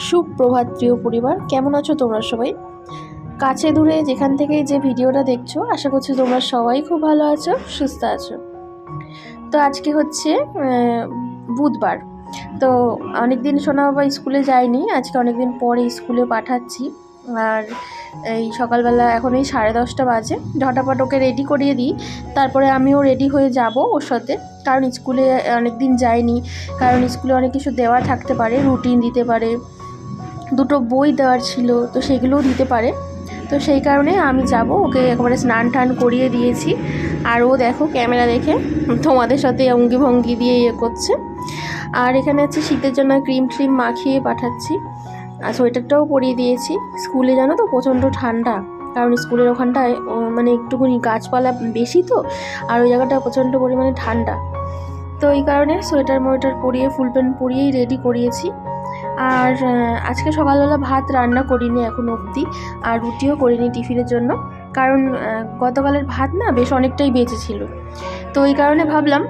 সুপ্রভাত প্রিয় পরিবার, কেমন আছো তোমরা সবাই? কাছে দূরে যেখান থেকে যে ভিডিওটা দেখছো, আশা করছি তোমরা সবাই খুব ভালো আছো, সুস্থ আছো। তো আজকে হচ্ছে বুধবার। তো অনেকদিন সোনা বাবা স্কুলে যায়নি, আজকে অনেকদিন পরে স্কুলে পাঠাচ্ছি। আর এই সকালবেলা এখন এই 10:30 বাজে, ঝটাপট ওকে রেডি করিয়ে দিই, তারপরে আমিও রেডি হয়ে যাব ওর সাথে। কারণ স্কুলে অনেকদিন যায়নি, কারণ স্কুলে অনেক কিছু দেওয়া থাকতে পারে, রুটিন দিতে পারে, দুটো বই দেওয়ার ছিল, তো সেগুলোও দিতে পারে। তো সেই কারণে আমি যাব, ওকে একেবারে স্নান টান করিয়ে দিয়েছি। আর ও দেখো ক্যামেরা দেখে তোমাদের সাথে অঙ্গি ভঙ্গি দিয়ে করছে। আর এখানে হচ্ছে শীতের জন্য ক্রিম ট্রিম মাখিয়ে পাঠাচ্ছি, আর সোয়েটারটাও পরিয়ে দিয়েছি। স্কুলে জানো তো প্রচণ্ড ঠান্ডা, কারণ স্কুলের ওখানটায় মানে একটুখানি গাছপালা বেশি, তো আর ওই জায়গাটা প্রচণ্ড পরিমাণে ঠান্ডা। তো এই কারণে সোয়েটার মোয়েটার পরিয়ে ফুল প্যান্ট পরিয়েই রেডি করিয়েছি। আর আজকে সকালবেলা ভাত রান্না করিনি এখন অবধি, আর রুটিও করিনি টিফিনের জন্য, কারণ গতকালের ভাত না বেশ অনেকটাই বেঁচেছিল। তো এই কারণে ভাবলাম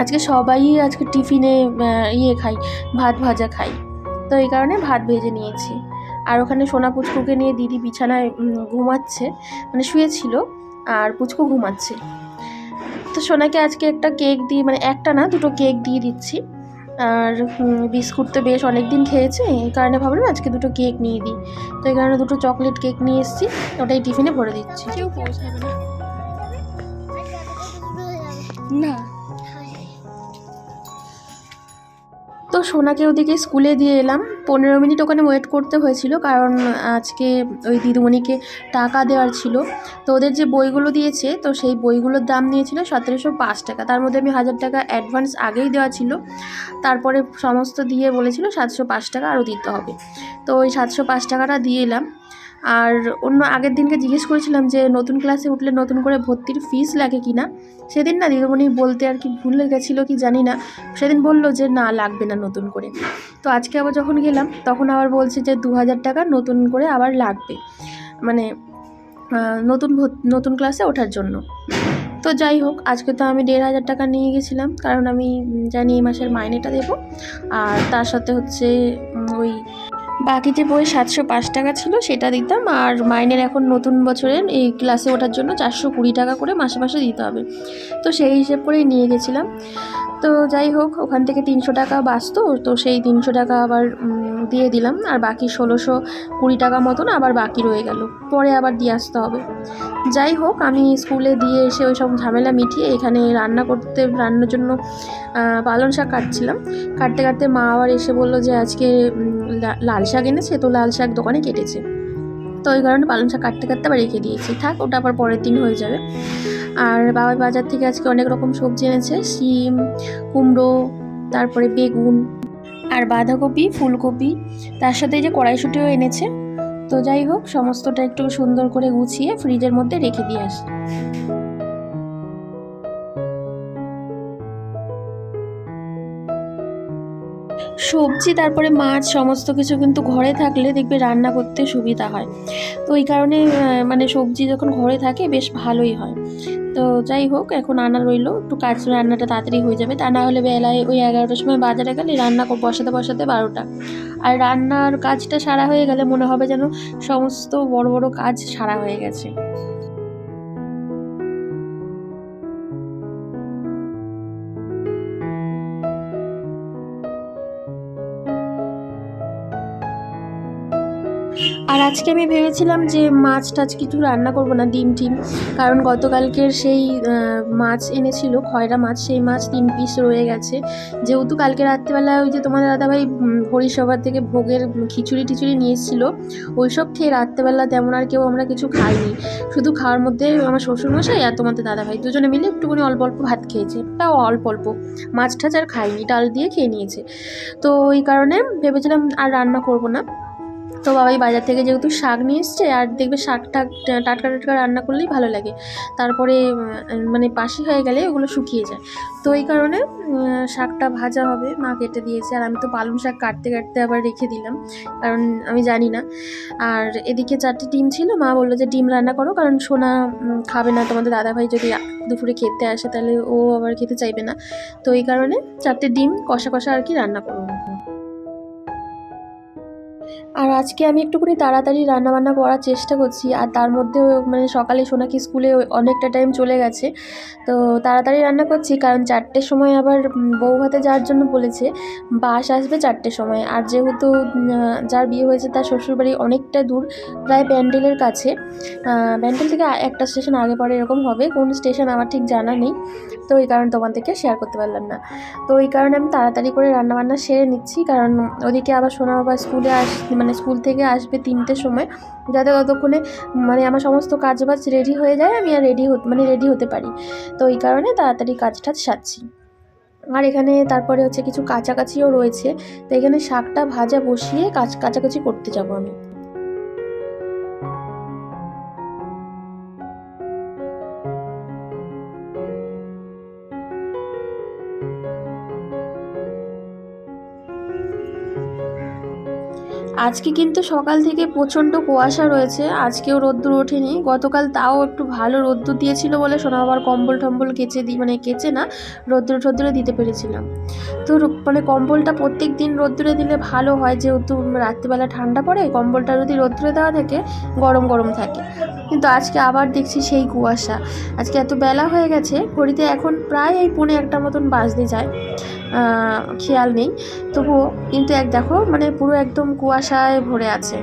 আজকে সবাই আজকে টিফিনে খাই, ভাত ভাজা খাই। তো এই কারণে ভাত ভেজে নিয়েছি। আর ওখানে সোনা পুচকুকে নিয়ে দিদি বিছানায় ঘুমাচ্ছে, মানে শুয়েছিল, আর পুচকু ঘুমাচ্ছে। তো সোনাকে আজকে একটা কেক দিয়ে, মানে একটা না দুটো কেক দিয়ে দিচ্ছি। আর বিস্কুট তো বেশ অনেক দিন খেয়েছে, এই কারণে ভাবলাম আজকে দুটো কেক নিয়ে দিই। তো এই কারণে দুটো চকলেট কেক নিয়ে এসেছি, ওটাই টিফিনে ভরে দিচ্ছি। কেউ পৌঁছাবে না। তো সোনাকে ওদিকে স্কুলে দিয়ে এলাম, 15 মিনিট ওখানে ওয়েট করতে হয়েছিল, কারণ আজকে ওই দিদিমণিকে টাকা দেওয়ার ছিল। তো ওদের যে বইগুলো দিয়েছে, তো সেই বইগুলোর দাম নিয়েছিল 1705 টাকা। তার মধ্যে আমি 1000 টাকা অ্যাডভান্স আগেই দেওয়া ছিল, তারপরে সমস্ত দিয়ে বলেছিল 705 টাকা আরও দিতে হবে। তো ওই 705 টাকাটা দিয়ে এলাম। আর অন্য আগের দিনকে জিজ্ঞেস করেছিলাম যে নতুন ক্লাসে উঠলে নতুন করে ভর্তির ফিস লাগে কি না। সেদিন না দিদিমণি বলতে আর কি ভুলে গেছিলো কি জানি না, সেদিন বললো যে না লাগবে না নতুন করে। তো আজকে আবার যখন গেলাম তখন আবার বলছে যে 2000 টাকা নতুন করে আবার লাগবে, মানে নতুন ক্লাসে ওঠার জন্য। তো যাই হোক, আজকে তো আমি 1500 টাকা নিয়ে গেছিলাম, কারণ আমি জানি এই মাসের মাইনেটা দেবো। আর তার সাথে হচ্ছে ওই বাকি যে বই 705 টাকা ছিল সেটা দিতাম, আর মাইনের এখন নতুন বছরের এই ক্লাসে ওঠার জন্য 420 টাকা করে মাসে মাসে দিতে হবে। তো সেই হিসেব করেই নিয়ে গেছিলাম। তো যাই হোক, ওখান থেকে 300 টাকা বাঁচতো, তো সেই 300 টাকা আবার দিয়ে দিলাম, আর বাকি 1620 টাকা মতন আবার বাকি রয়ে গেল, পরে আবার দিয়ে আসতে হবে। যাই হোক, আমি স্কুলে দিয়ে এসে ওই সব ঝামেলা মিটিয়ে এখানে রান্নার জন্য পালং শাক কাটছিলাম। কাটতে কাটতে মা আবার এসে বললো যে আজকে লাল শাক এনেছে, তো লাল শাক দোকানে কেটেছে। তো ওই কারণে পালং শাক কাটতে কাটতে আবার রেখে দিয়েছি, থাক ওটা আবার পরের দিন হয়ে যাবে। আর বাবা বাজার থেকে আজকে অনেক রকম সবজি এনেছে, শিম, কুমড়ো, তারপরে বেগুন, আর বাঁধাকপি, ফুলকপি, তার সাথে যে কড়াইশুঁটিও এনেছে। তো যাই হোক, সমস্তটা একটু সুন্দর করে গুছিয়ে ফ্রিজের মধ্যে রেখে দিয়ে আসি। সবজি তারপরে মাছ সমস্ত কিছু কিন্তু ঘরে থাকলে দেখবে রান্না করতে সুবিধা হয়। তো এই কারণে মানে সবজি যখন ঘরে থাকে বেশ ভালোই হয়। তো যাই হোক, এখন আনা রইলো, একটু কাজ রান্নাটা তাড়াতাড়ি হয়ে যাবে, তা না হলে বেলায় ওই 11টার সময় বাজারে গেলে রান্না বসাতে বসাতে 12টা। আর রান্নার কাজটা সারা হয়ে গেলে মনে হবে যেন সমস্ত বড় বড় কাজ সারা হয়ে গেছে। আর আজকে আমি ভেবেছিলাম যে মাছ টাছ কিছু রান্না করব না, ডিম টিম, কারণ গতকালকের সেই মাছ এনেছিল খয়রা মাছ, সেই মাছ 3 পিস রয়ে গেছে। যেহেতু কালকে রাত্রিবেলা ওই যে তোমাদের দাদাভাই হরিসভা থেকে ভোগের খিচুড়ি টিচুড়ি নিয়ে এসেছিলো, ওইসব খেয়ে রাত্রেবেলা তেমন আর কেউ আমরা কিছু খাইনি। শুধু খাওয়ার মধ্যে আমার শ্বশুরমশাই আর তোমাদের দাদাভাই দুজনে মিলে একটুখানি অল্প অল্প ভাত খেয়েছে, তাও অল্প অল্প, মাছ টাছ আর খাইনি, ডাল দিয়ে খেয়ে নিয়েছে। তো এই কারণে ভেবেছিলাম আর রান্না করব না। তো বাবাই বাজার থেকে যেহেতু শাক নিয়ে এসছে, আর দেখবে শাকটা টাটকা টাটকা রান্না করলেই ভালো লাগে, তারপরে মানে বাসি হয়ে গেলে ওগুলো শুকিয়ে যায়। তো এই কারণে শাকটা ভাজা হবে, মা কেটে দিয়েছে, আর আমি তো পালং শাক কাটতে কাটতে আবার রেখে দিলাম, কারণ আমি জানি না। আর এদিকে 4টে ডিম ছিল, মা বললো যে ডিম রান্না করো, কারণ সোনা খাবে না, তোমাদের দাদাভাই যদি দুপুরে খেতে আসে তাহলে ও আবার খেতে চাইবে না। তো এই কারণে 4টে ডিম কষা কষা আর কি রান্না করবো। আর আজকে আমি ভেবেছিলাম আর রান্না করব না, ডিম টিম, কারণ গতকালকের সেই মাছ এনেছিল খয়রা মাছ, সেই মাছ 3 পিস রয়ে গেছে। যেহেতু কালকে রাত্রিবেলা ওই যে তোমাদের দাদাভাই ভোগের খিচুড়ি টিচুড়ি নিয়ে এসেছিলো, ওইসব খেয়ে রাত্রেবেলা তেমন আর কেউ আমরা কিছু খাইনি। শুধু খাওয়ার মধ্যে আমার শ্বশুরমশাই আর তোমাদের দাদাভাই দুজনে মিলে একটুখানি অল্প অল্প ভাত খেয়েছে, তাও অল্প অল্প, মাছ টাছ আর খাইনি, ডাল দিয়ে খেয়ে নিয়েছে। তো এই কারণে শাকটা ভাজা হবে, মা কেটে দিয়েছে, আর আমি তো পালং শাক কাটতে কাটতে আবার রেখে দিলাম, কারণ আমি জানি না। আর এদিকে 4টে ডিম কষা কষা আর কি রান্না করবো। আর আজকে আমি একটুখানি তাড়াতাড়ি রান্নাবান্না করার চেষ্টা করছি, আর তার মধ্যেও মানে সকালে সোনাকি স্কুলে অনেকটা টাইম চলে গেছে, তো তাড়াতাড়ি রান্না করছি কারণ 4টের সময় আবার বউ ভাতে যাওয়ার জন্য বলেছে। বাস আসবে 4টের সময়, আর যেহেতু যার বিয়ে হয়েছে তার শ্বশুরবাড়ি অনেকটা দূর, প্রায় ব্যান্ডেলের কাছে। ব্যান্ডেল থেকে একটা স্টেশন আগে পরে এরকম হবে, কোন স্টেশন আমার ঠিক জানা নেই, তো এই কারণে তোমাদেরকে শেয়ার করতে পারলাম না। তো এই কারণে আমি তাড়াতাড়ি করে রান্নাবান্না সেরে নিচ্ছি, কারণ ওদিকে আবার সোনা বাবা স্কুলে মানে স্কুল থেকে আসবে 3টের সময়, যাতে ততক্ষণে মানে আমার সমস্ত কাজ বাজ রেডি হয়ে যায়, আমি আর রেডি হতে পারি। তো এই কারণে তাড়াতাড়ি কাজটা সারছি। আর এখানে তারপরে হচ্ছে কিছু কাচাকাচিও রয়েছে, তো এখানে শাকটা ভাজা বসিয়ে কাচাকাচি করতে যাবো আমি। আজকে কিন্তু সকাল থেকে প্রচণ্ড কুয়াশা রয়েছে, আজকেও রোদ্দুর ওঠেনি। গতকাল তাও একটু ভালো রোদ্দুর দিয়েছিল বলে সোনা আবার কম্বল টম্বল কেচে মানে কেচে না, রোদ্দুরে দিতে পেরেছিলাম। তো মানে কম্বলটা প্রত্যেক দিন রোদ্দুরে দিলে ভালো হয়, যেহেতু রাত্রিবেলা ঠান্ডা পড়ে, কম্বলটা যদি রোদ্দুরে দেওয়া থাকে গরম গরম থাকে। কিন্তু আজকে আবার দেখছি সেই কুয়াশা। আজকে এত বেলা হয়ে গেছে, ঘড়িতে এখন প্রায় এই 1:45 মতন বাজতে যায়, খেয়াল নেই তবুও। কিন্তু দেখো মানে পুরো একদম কুয়াশায় ভরে আছে।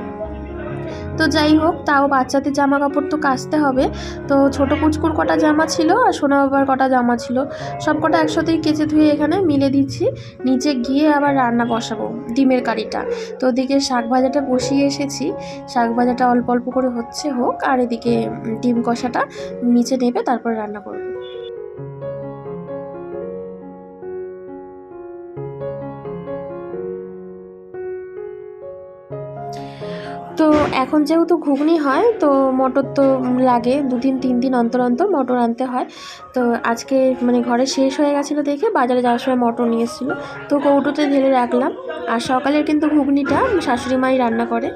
তো যাই হোক, তাও বাচ্চাদের জামা কাপড় তো কাচতে হবে। তো ছোটো কুচকুর কটা জামা ছিল আর সোনা বাবার কটা জামা ছিল, সব কটা একসাথেই কেচে ধুয়ে এখানে মিলে দিচ্ছি। নিচে গিয়ে আবার রান্না বসাবো ডিমের কারিটা। তো ওদিকে শাক ভাজাটা বসিয়ে এসেছি, শাক ভাজাটা অল্প অল্প করে হোক, আর এদিকে ডিম কষাটা নিচে নেবে, তারপরে রান্না করবো। তো এখন যেহেতু ঘুগনি হয়, তো মটর তো লাগে 2-3 দিন অন্তর অন্তর মটর আনতে হয়। তো আজকে মানে ঘরে শেষ হয়ে গেছিলো দেখে বাজারে যাওয়ার সময় মটর নিয়ে এসেছিলো, তো কৌটোতে ঢেলে রাখলাম। আর সকালের কিন্তু ঘুগনিটা শাশুড়ি মাই রান্না করে।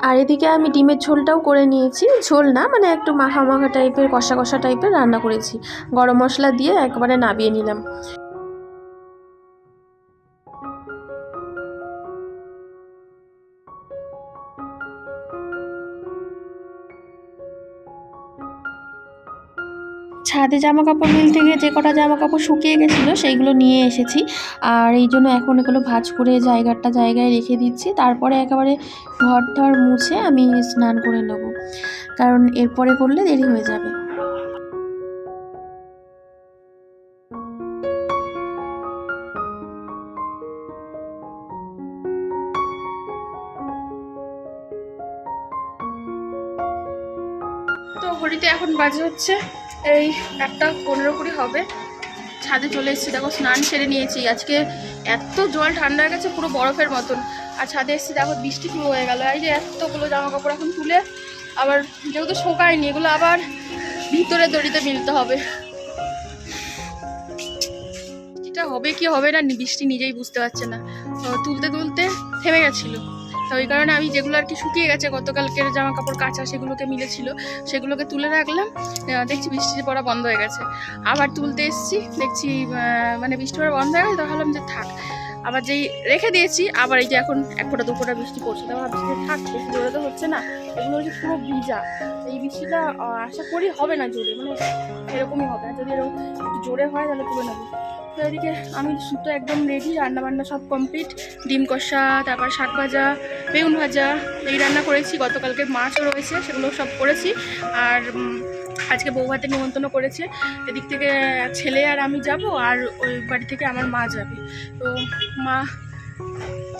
আর এদিকে আমি ডিমের ঝোলটাও করে নিয়েছি, ঝোল না মানে একটু মাখা মাখা টাইপের, কষা কষা টাইপের রান্না করেছি, গরম মশলা দিয়ে একবারে নাবিয়ে নিলাম। ছাদে জামা কাপড় মেলতে গিয়ে যে কটা জামা কাপড় শুকিয়ে গেছিলো সেইগুলো নিয়ে এসেছি, আর এই জন্য এখন এগুলো ভাঁজ করে জায়গায় রেখে দিচ্ছি। তারপরে একেবারে ঘর মুছে আমি স্নান করে নেব, কারণ এরপরে করলে দেরি হয়ে যাবে। তো ঘড়িতে এখন বাজে হচ্ছে এই 1:15 হবে। ছাদে চলে এসেছি, দেখো স্নান সেরে নিয়েছি। আজকে এত জল ঠান্ডা হয়ে গেছে পুরো বরফের মতন। আর ছাদে এসেছি, দেখো বৃষ্টি শুরু হয়ে গেল। এই যে এতগুলো জামা কাপড় এখন তুলে আবার, যেহেতু শোকায়নি এগুলো আবার ভিতরে দড়িতে মিলতে হবে। এটা হবে কি হবে না বৃষ্টি নিজেই বুঝতে পারছে না, তুলতে থেমে গেছিলো। তো ওই কারণে আমি যেগুলো আর কি শুকিয়ে গেছে গতকালকের জামা কাপড় কাচা, সেগুলোকে মিলেছিল, সেগুলোকে তুলে রাখলাম। দেখছি বৃষ্টি পড়া বন্ধ হয়ে গেছে, আবার তুলতে এসেছি, দেখছি মানে বৃষ্টি পড়া বন্ধ হয়ে গেছে। তো ভাবলাম যে থাক, আবার যেই রেখে দিয়েছি, আবার এই যে এখন 1-2 ফোঁটা বৃষ্টি পড়ছে। তো ভাবছি যে থাক, বেশি জোরে তো হচ্ছে না, এগুলো হচ্ছে পুরো ভিজা। এই বৃষ্টিটা আশা করি হবে না জোরে, মানে এরকমই হবে। যদি এরকম একটু জোরে হয় তাহলে তুলে নেবো। তো এদিকে আমি তো একদম রেডি, রান্নাবান্না সব কমপ্লিট। ডিম কষা, তারপর শাক ভাজা, বেগুন ভাজা এই রান্না করেছি। গতকালকে মাছও রয়েছে, সেগুলো সব করেছি। আর আজকে বউ ভাতে নিমন্ত্রণ করেছে, এদিক থেকে ছেলে আর আমি যাব, আর ওই বাড়ি থেকে আমার মা যাবে। তো মা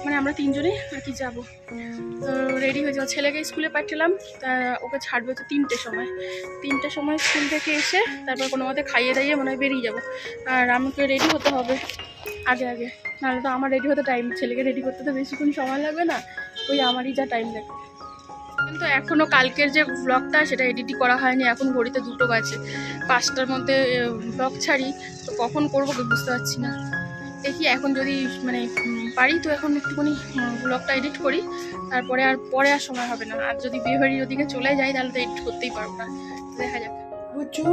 মানে আমরা 3জনই আর কি যাবো। তো রেডি হয়ে যাবো, ছেলেকে স্কুলে পাঠালাম, ওকে ছাড়বে তো 3টের সময় স্কুল থেকে এসে তারপর কোনো মতে খাইয়ে দাইয়ে মনে হয় বেরিয়ে যাবো। আর আমাকে রেডি হতে হবে আগে, নাহলে তো আমার রেডি হতে ছেলেকে রেডি করতে তো বেশিক্ষণ সময় লাগবে না, ওই আমারই যা টাইম লাগবে। কিন্তু এখনও কালকের যে ব্লগটা সেটা এডিটই করা হয়নি, এখন ঘড়িতে 2টো বাজে। 5টার মধ্যে ব্লগ ছাড়ি, তো কখন করবো বুঝতে পারছি না। দেখি এখন যদি মানে পারি তো এখন একটুখানি ব্লগটা এডিট করি, তারপরে পরে আর সময় হবে না। আর যদি বিয়েবাড়ির ওদিকে চলে যাই তাহলে তো এডিট করতেই পারবো না, দেখা যাক। বুঝু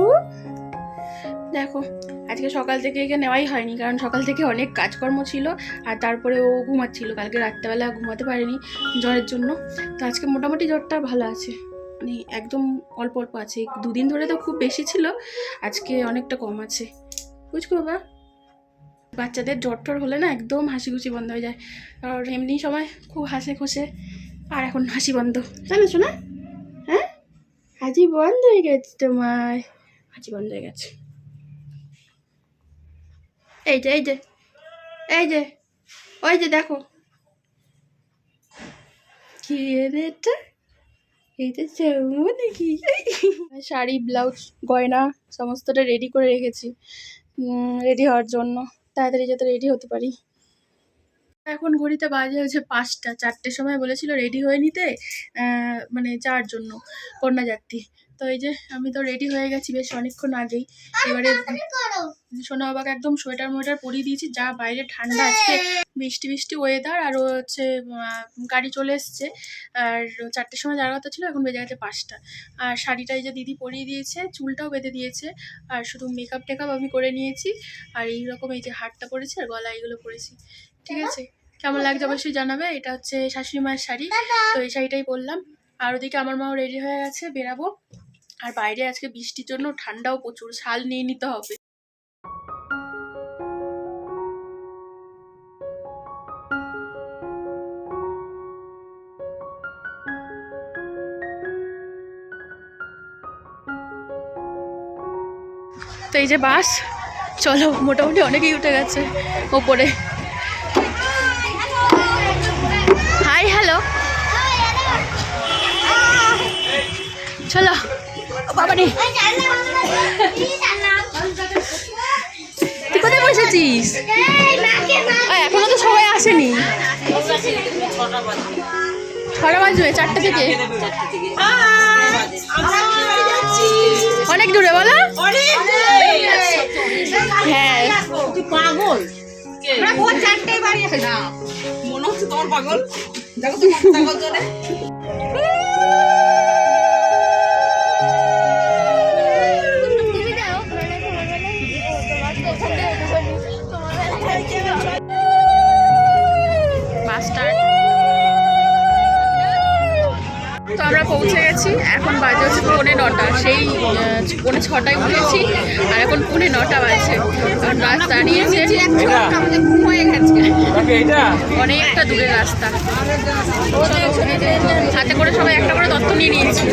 দেখো আজকে সকাল থেকে একে নেওয়াই হয়নি, কারণ সকাল থেকে অনেক কাজকর্ম ছিল, আর তারপরে ও ঘুমাচ্ছিল, কালকে রাত্রেবেলা ঘুমাতে পারেনি জ্বরের জন্য। তো আজকে মোটামুটি জ্বরটা ভালো আছে, মানে একদম অল্প অল্প আছে। 2 দিন ধরে তো খুব বেশি ছিল, আজকে অনেকটা কম আছে। বুঝছো বাবা, বাচ্চাদের জ্বর টর হলে না একদম হাসি খুশি বন্ধ হয়ে যায়, আর এমনি সময় খুব হাসে খুশে, আর এখন হাসি বন্ধ, জানো না? হ্যাঁ, হাসি বন্ধ হয়ে গেছে তোমার, হাসি বন্ধ হয়ে গেছে। এই যে এই যে এই যে ওই যে দেখো কি এটা, এইটা চাউ নাকি? শাড়ি ব্লাউজ গয়না সমস্তটা রেডি করে রেখেছি, রেডি হওয়ার জন্য, তাড়াতাড়ি যাতে রেডি হতে পারি। এখন ঘড়িতে বাজে হচ্ছে 5টা, 4টের সময় বলেছিল রেডি হয়ে নিতে, মানে যাওয়ার জন্য কন্যাযাত্রী। তো এই যে আমি তো রেডি হয়ে গেছি বেশ অনেকক্ষণ আগেই। এবারে সোনা বাবাকে একদম সোয়েটার মোয়েটার পরিয়ে দিয়েছি, যা বাইরে ঠান্ডা, আজকে বৃষ্টি বৃষ্টি ওয়েদার, আর ও হচ্ছে গাড়ি চলে এসছে, আর 4টের সময় যাওয়ার কথা ছিল, এখন বেজে গেছে 5টা। আর শাড়িটা এই যে দিদি পরিয়ে দিয়েছে, চুলটাও বেঁধে দিয়েছে, আর শুধু মেকআপ টেকআপ আমি করে নিয়েছি, আর এইরকম এই যে হারটা পরেছি আর গলা এইগুলো পরেছি। ঠিক আছে, কেমন লাগছে অবশ্যই জানাবে। এটা হচ্ছে শাশুড়ি মায়ের শাড়ি, তো এই শাড়িটাই পরলাম। আর ওদিকে আমার মাও রেডি হয়ে গেছে, বেরাবো। আর বাইরে আজকে বৃষ্টির জন্য ঠান্ডাও প্রচুর, শাল নিয়ে নিতে হবে। তো এই যে বাস, চলো মোটামুটি অনেকেই উঠে গেছে ওপরে। হাই হ্যালো, চলো বাবা রে, তুই কোথায় বসেছিস? এখনো তো সবাই আসেনি, 6টা বাজবে, 4টা থেকে। অনেক দূরে বলো, হ্যাঁ পাগল মনে হচ্ছে তোমার পাগল, দেখো তোমার পাগল চলে। তো আমরা পৌঁছে গেছি, এখন বাজে হচ্ছে 9:45, সেই 6:30 উঠেছি, আর এখন 9:45 বাজছে। বাস দাঁড়িয়েছে, অনেকটা দূরের রাস্তা। হাতে করে সবাই একটা করে তত্ত্ব নিয়ে নিয়েছি,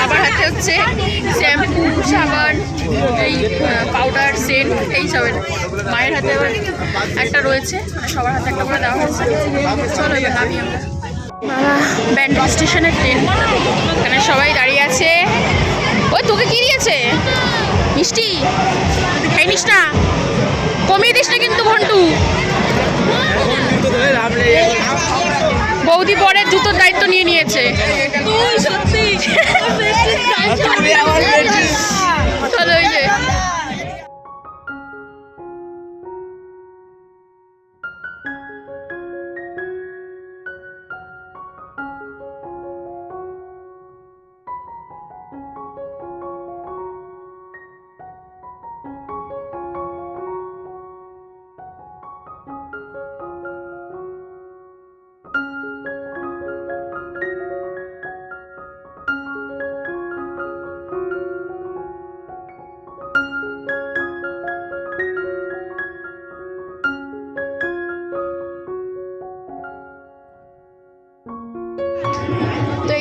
আবার হাতে হচ্ছে শ্যাম্পু, সাবান, এই পাউডার, সেন্ট, এইসবের। মায়ের হাতে আবার একটা রয়েছে, সবার হাতে একটা করে দেওয়া হয়েছে। চলো এবার নামি আমরা। ব্যান্ডেল স্টেশনের ট্রেন, এখানে সবাই দাঁড়িয়ে আছে। ওই তোকে কি দিয়েছে? মিষ্টি এই নিস না, কমিয়ে দিস না কিন্তু ঘন্টু। বৌদি পরে জুতোর দায়িত্ব নিয়ে নিয়েছে। চলো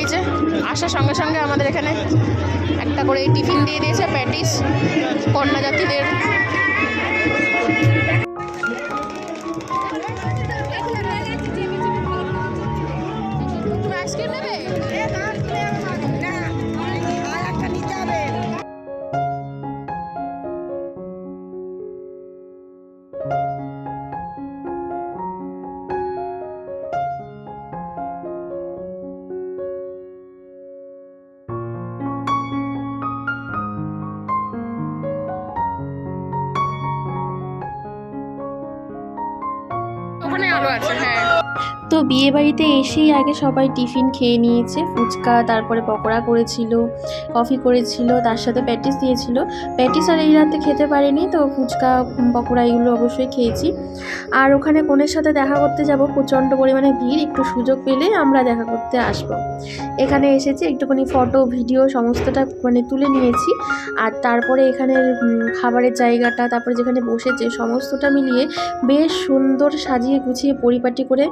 এই যে আসার সঙ্গে সঙ্গে আমাদের এখানে একটা করে টিফিন দিয়ে দিয়েছে, প্যাটিস, কন্যাযাত্রীদের। তুমি আইসক্রিম নেবে? তো তো বিয়ে বাড়িতে এসেই আগে সবাই টিফিন খেয়ে নিয়েছে, ফুচকা, তারপরে পকোড়া করেছিল, কফি করেছিল, তার সাথে প্যাটিস দিয়েছিল। প্যাটিস আর এই রাতে খেতে পারিনি, তো ফুচকা পকোড়া এগুলো অবশ্যই খেয়েছি। আর ওখানে কনের সাথে দেখা করতে যাব, প্রচণ্ড পরিমাণে ভিড়, একটু সুযোগ পেলে আমরা দেখা করতে আসব। এখানে এসেছি, একটুখানি ফটো ভিডিও সমস্তটা মানে তুলে নিয়েছি। আর তারপরে এখানের খাবারের জায়গাটা, তারপরে যেখানে বসেছে সমস্তটা মিলিয়ে বেশ সুন্দর সাজিয়ে গুছিয়ে পরিপাটি করে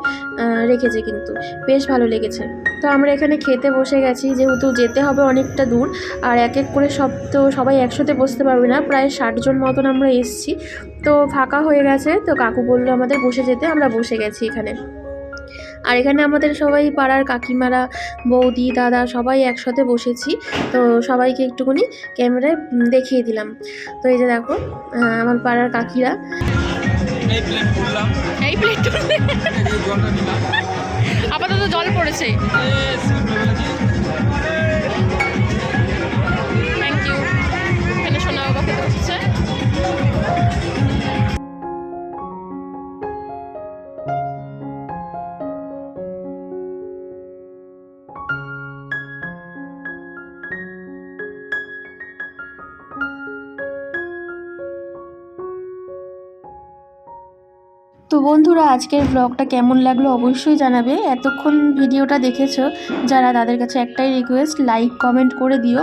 রেখেছে, কিন্তু বেশ ভালো লেগেছে। তো আমরা এখানে খেতে বসে গেছি, যেহেতু যেতে হবে অনেকটা দূর, আর এক এক করে সবাই একসাথে বসতে পারবে না, প্রায় 60 জন মতন আমরা এসছি। তো ফাঁকা হয়ে গেছে, তো কাকু বললো আমাদের বসে যেতে, আমরা বসে গেছি এখানে। আর এখানে আমাদের সবাই পাড়ার কাকিমারা, বৌদি, দাদা সবাই একসাথে বসেছি। তো সবাইকে একটুখানি ক্যামেরায় দেখিয়ে দিলাম। তো এই যে দেখো আমার পাড়ার কাকিরা এই প্লেট আপাতত জল পড়েছে। Thank you. এখানে সোনা বাবা খেতে বসেছে। তো বন্ধুরা, আজকের ব্লগটা কেমন লাগলো অবশ্যই জানাবে। এতক্ষণ ভিডিওটা দেখেছো যারা, তাদের কাছে একটাই রিকোয়েস্ট, লাইক কমেন্ট করে দিও।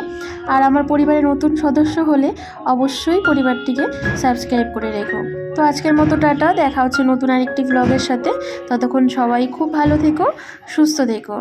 আর আমার পরিবারের নতুন সদস্য হলে অবশ্যই পরিবারটিকে সাবস্ক্রাইব করে রেখো। তো আজকের মতো টাটা, দেখা হচ্ছে নতুন আরেকটি ব্লগের সাথে। ততক্ষণ সবাই খুব ভালো থেকো, সুস্থ থেকো।